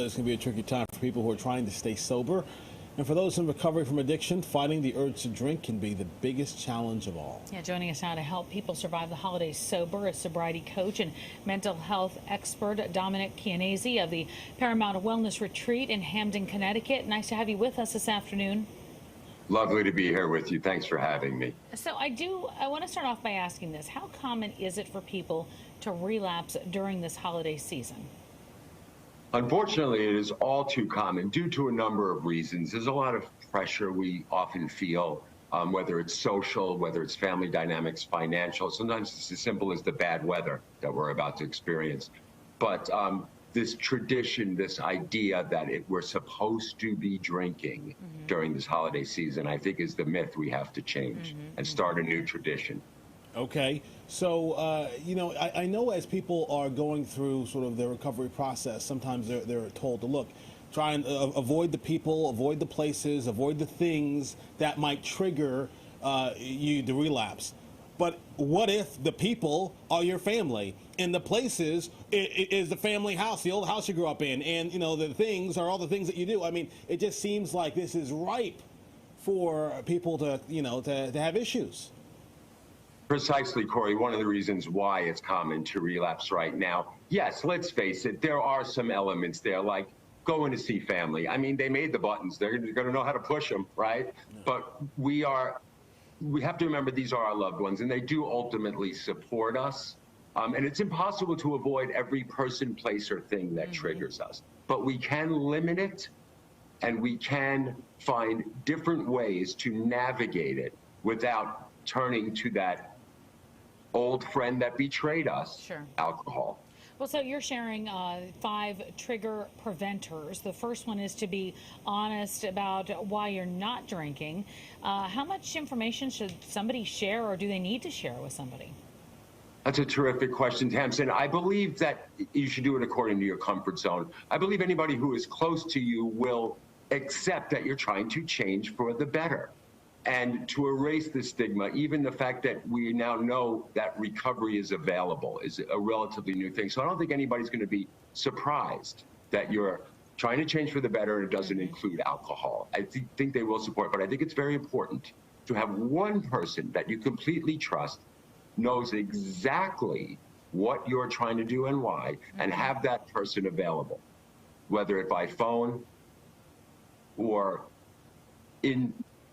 It's going to be a tricky time for people who are trying to stay sober. And for those in recovery from addiction, fighting the urge to drink can be the biggest challenge of all. Yeah, joining us now to help people survive the holidays sober is sobriety coach and mental health expert Dominic Chianese of the Paramount Wellness Retreat in Hamden, Connecticut. Nice to have you with us this afternoon. Lovely to be here with you. Thanks for having me. So I want to start off by asking this. How common is it for people to relapse during this holiday season? Unfortunately, it is all too common due to a number of reasons. There's a lot of pressure we often feel, whether it's social, whether it's family dynamics, financial. Sometimes it's as simple as the bad weather that we're about to experience. But this tradition, this idea that we're supposed to be drinking during this holiday season, I think is the myth we have to change and start a new tradition. Okay, so, I know as people are going through sort of their recovery process, sometimes they're told to look, try and avoid the people, avoid the places, avoid the things that might trigger you to relapse. But what if the people are your family and the places is the family house, the old house you grew up in, and, the things are all the things that you do? I mean, it just seems like this is ripe for people to, to have issues. Precisely, Corey. One of the reasons why it's common to relapse right now. Yes, let's face it, there are some elements there, like going to see family. I mean, they made the buttons. They're going to know how to push them, right? Yeah. But we have to remember these are our loved ones, and they do ultimately support us. And it's impossible to avoid every person, place, or thing that triggers us. But we can limit it, and we can find different ways to navigate it without turning to that old friend that betrayed us, sure. Alcohol. Well, so you're sharing 5 trigger preventers. The first one is to be honest about why you're not drinking. How much information should somebody share, or do they need to share with somebody? That's a terrific question, Tamsin. I believe that you should do it according to your comfort zone. I believe anybody who is close to you will accept that you're trying to change for the better. And to erase the stigma, even the fact that we now know that recovery is available is a relatively new thing. So I don't think anybody's going to be surprised that you're trying to change for the better and it doesn't include alcohol. I think they will support, but I think it's very important to have one person that you completely trust, knows exactly what you're trying to do and why, and have that person available, whether it by phone or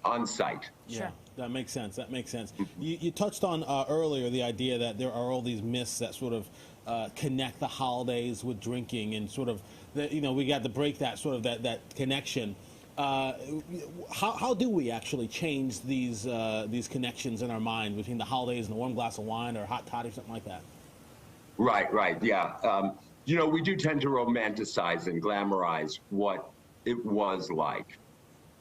on site. Yeah, sure. That makes sense. That makes sense. You touched on earlier the idea that there are all these myths that sort of connect the holidays with drinking, and sort of, we got to break that sort of that connection. How do we actually change these connections in our mind between the holidays and a warm glass of wine or hot toddy, something like that? Right, yeah. We do tend to romanticize and glamorize what it was like.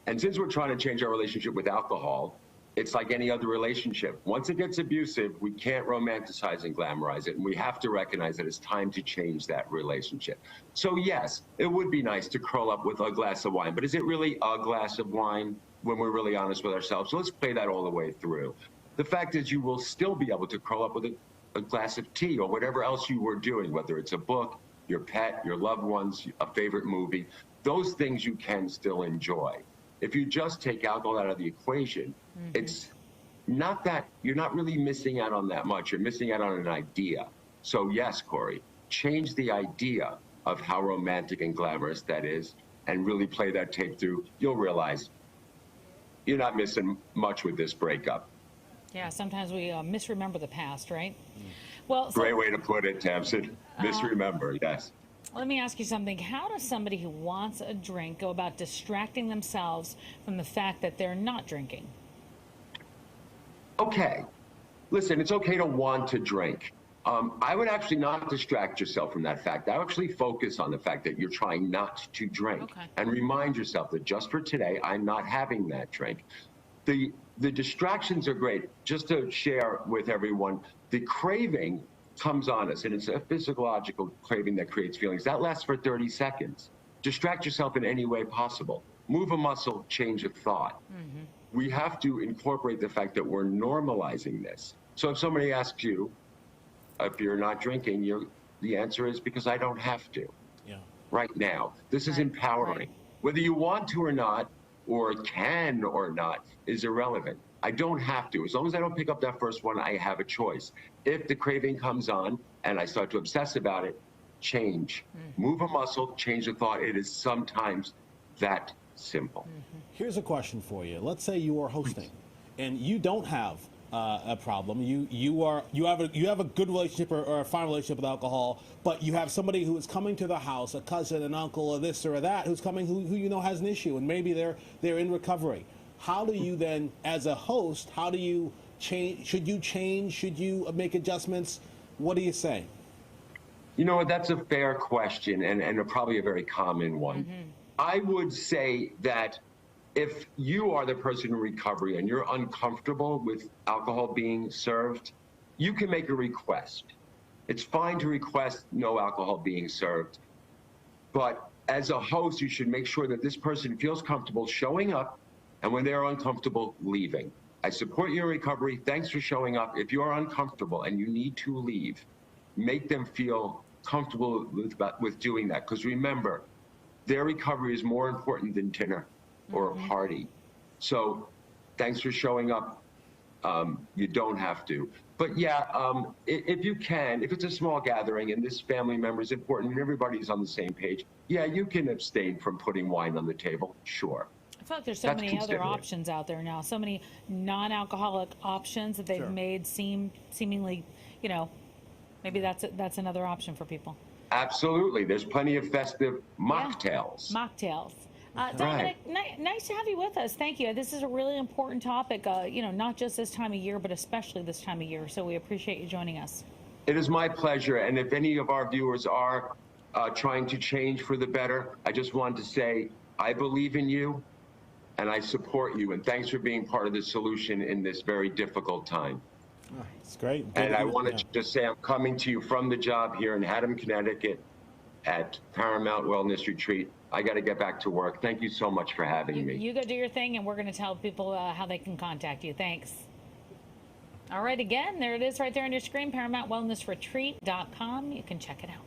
And since we're trying to change our relationship with alcohol, it's like any other relationship. Once it gets abusive, we can't romanticize and glamorize it. And we have to recognize that it's time to change that relationship. So yes, it would be nice to curl up with a glass of wine, but is it really a glass of wine when we're really honest with ourselves? So let's play that all the way through. The fact is, you will still be able to curl up with a glass of tea or whatever else you were doing, whether it's a book, your pet, your loved ones, a favorite movie. Those things you can still enjoy. If you just take alcohol out of the equation, it's not that you're not really missing out on that much. You're missing out on an idea. So yes, Corey, change the idea of how romantic and glamorous that is and really play that tape through. You'll realize you're not missing much with this breakup. Yeah, sometimes we misremember the past, right? Well, Great way to put it, Tamsin. Misremember, yes. Let me ask you something. How does somebody who wants a drink go about distracting themselves from the fact that they're not drinking? Okay. Listen, it's okay to want to drink. I would actually not distract yourself from that fact. I would actually focus on the fact that you're trying not to drink. Okay. And remind yourself that just for today, I'm not having that drink. The distractions are great. Just to share with everyone, the craving comes on us, and it's a physiological craving that creates feelings. That lasts for 30 seconds. Distract yourself in any way possible. Move a muscle, change a thought. We have to incorporate the fact that we're normalizing this. So if somebody asks you if you're not drinking, the answer is because I don't have to. Yeah. right now. This is Right, empowering. right. Whether you want to or not, or can or not, is irrelevant. I don't have to. As long as I don't pick up that first one, I have a choice. If the craving comes on and I start to obsess about it, change. Move a muscle, change a thought. It is sometimes that simple. Here's a question for you. Let's say you are hosting, and you don't have a problem. You have a good relationship or a fine relationship with alcohol, but you have somebody who is coming to the house, a cousin, an uncle, or this or that, who's coming who you know has an issue, and maybe they're in recovery. How do you then, as a host, how do you change? Should you change? Should you make adjustments? What do you say? You know what? That's a fair question and probably a very common one. I would say that if you are the person in recovery and you're uncomfortable with alcohol being served, you can make a request. It's fine to request no alcohol being served, but as a host, you should make sure that this person feels comfortable showing up, and when they're uncomfortable, leaving. I support your recovery. Thanks for showing up. If you're uncomfortable and you need to leave, make them feel comfortable with doing that. Because remember, their recovery is more important than dinner or a party. So thanks for showing up. You don't have to. But yeah, if you can, if it's a small gathering and this family member is important and everybody's on the same page, yeah, you can abstain from putting wine on the table, sure. I feel like there's so many other options out there now, so many non-alcoholic options that they've made seemingly, you know, maybe that's another option for people. Absolutely. There's plenty of festive mocktails. Yeah. Mocktails. Dominic, nice to have you with us. Thank you. This is a really important topic, you know, not just this time of year, but especially this time of year. So we appreciate you joining us. It is my pleasure. And if any of our viewers are trying to change for the better, I just wanted to say, I believe in you and I support you. And thanks for being part of the solution in this very difficult time. It's great. And I wanted to just say I'm coming to you from the job here in Haddam, Connecticut at Paramount Wellness Retreat. I got to get back to work. Thank you so much for having me. You go do your thing, and we're going to tell people how they can contact you. Thanks. All right, again, there it is right there on your screen, ParamountWellnessRetreat.com. You can check it out.